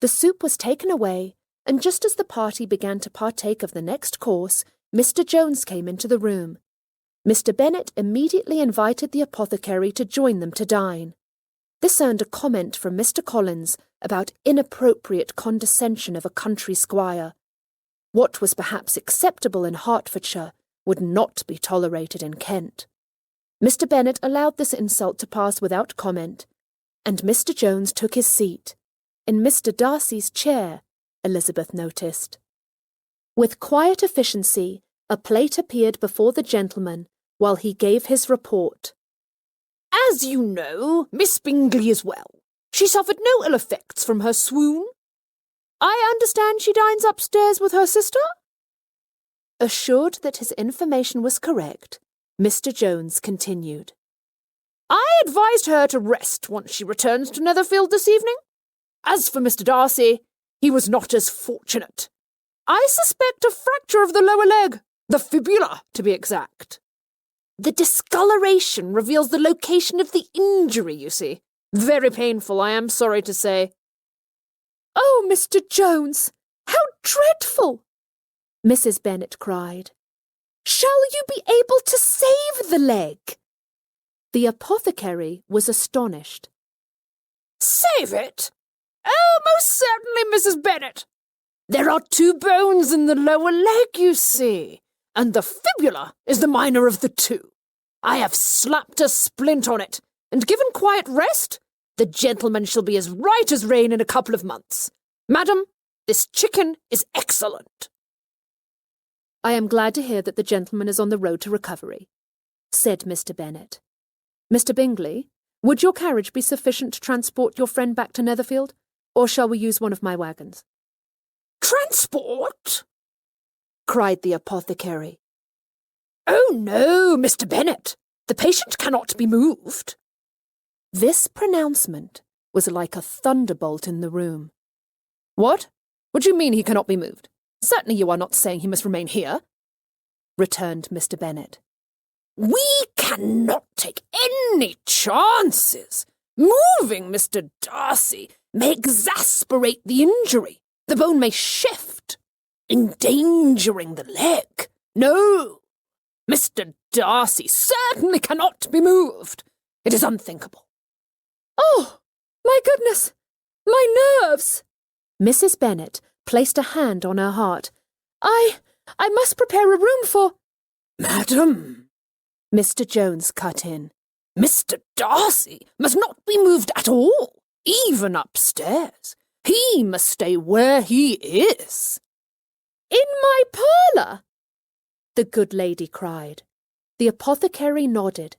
The soup was taken away, and just as the party began to partake of the next course, Mr. Jones came into the room. Mr. Bennet immediately invited the apothecary to join them to dine. This earned a comment from Mr. Collins about inappropriate condescension of a country squire. What was perhaps acceptable in Hertfordshire would not be tolerated in Kent. Mr. Bennet allowed this insult to pass without comment, and Mr. Jones took his seat, in Mr. Darcy's chair, Elizabeth noticed. With quiet efficiency, a plate appeared before the gentleman while he gave his report. As you know, Miss Bingley is well. She suffered no ill effects from her swoon. I understand she dines upstairs with her sister? Assured that his information was correct, Mr. Jones continued. I advised her to rest once she returns to Netherfield this evening. As for Mr. Darcy, he was not as fortunate. I suspect a fracture of the lower leg, the fibula, to be exact. The discoloration reveals the location of the injury, you see. Very painful, I am sorry to say. Oh, Mr. Jones, how dreadful! Mrs. Bennet cried. Shall you be able to save the leg? The apothecary was astonished. Save it? Oh, most certainly, Mrs. Bennet. There are 2 bones in the lower leg, you see, and the fibula is the minor of the 2. I have slapped a splint on it, and given quiet rest, the gentleman shall be as right as rain in a couple of months. Madam, this chicken is excellent. I am glad to hear that the gentleman is on the road to recovery, said Mr. Bennet. Mr. Bingley, would your carriage be sufficient to transport your friend back to Netherfield, or shall we use one of my waggons? Transport? Cried the apothecary. Oh, no, Mr. Bennet. The patient cannot be moved. This pronouncement was like a thunderbolt in the room. What? What do you mean he cannot be moved? Certainly you are not saying he must remain here, returned Mr. Bennet. We cannot take any chances. Moving Mr. Darcy may exasperate the injury. The bone may shift, endangering the leg. No, Mr. Darcy certainly cannot be moved. It is unthinkable. Oh, my goodness! My nerves! Mrs. Bennet placed a hand on her heart. I must prepare a room for— Madam, Mr. Jones cut in. Mr. Darcy must not be moved at all, even upstairs. He must stay where he is. In my parlour? The good lady cried. The apothecary nodded.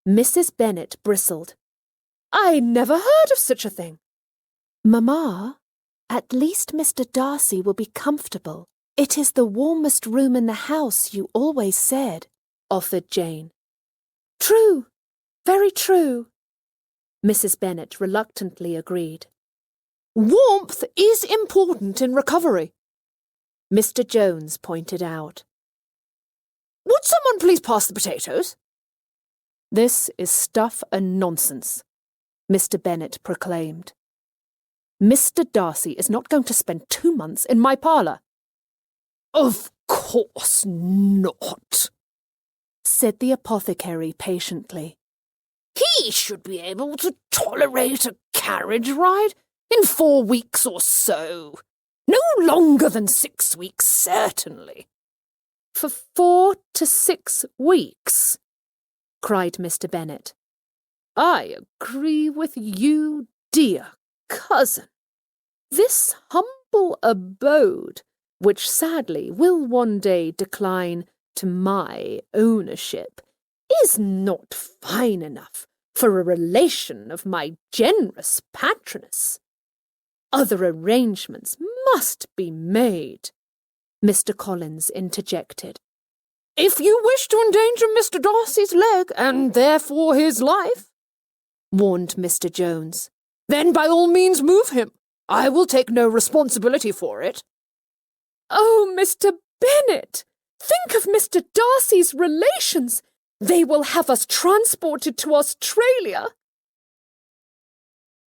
Mrs. Bennet bristled. I never heard of such a thing. Mamma, at least Mr. Darcy will be comfortable. It is the warmest room in the house, you always said, offered Jane. True, very true. Mrs. Bennet reluctantly agreed. Warmth is important in recovery, Mr. Jones pointed out. Would someone please pass the potatoes? This is stuff and nonsense, Mr. Bennet proclaimed. Mr. Darcy is not going to spend 2 months in my parlour. Of course not, said the apothecary patiently. He should be able to tolerate a carriage ride in 4 weeks or so. No longer than 6 weeks, certainly. For 4 to 6 weeks, cried Mr. Bennet. I agree with you, dear cousin. This humble abode, which sadly will one day decline to my ownership, is not fine enough for a relation of my generous patroness. Other arrangements must be made, Mr. Collins interjected. If you wish to endanger Mr. Darcy's leg, and therefore his life, warned Mr. Jones, then by all means move him. I will take no responsibility for it. Oh, Mr. Bennet, think of Mr. Darcy's relations. They will have us transported to Australia.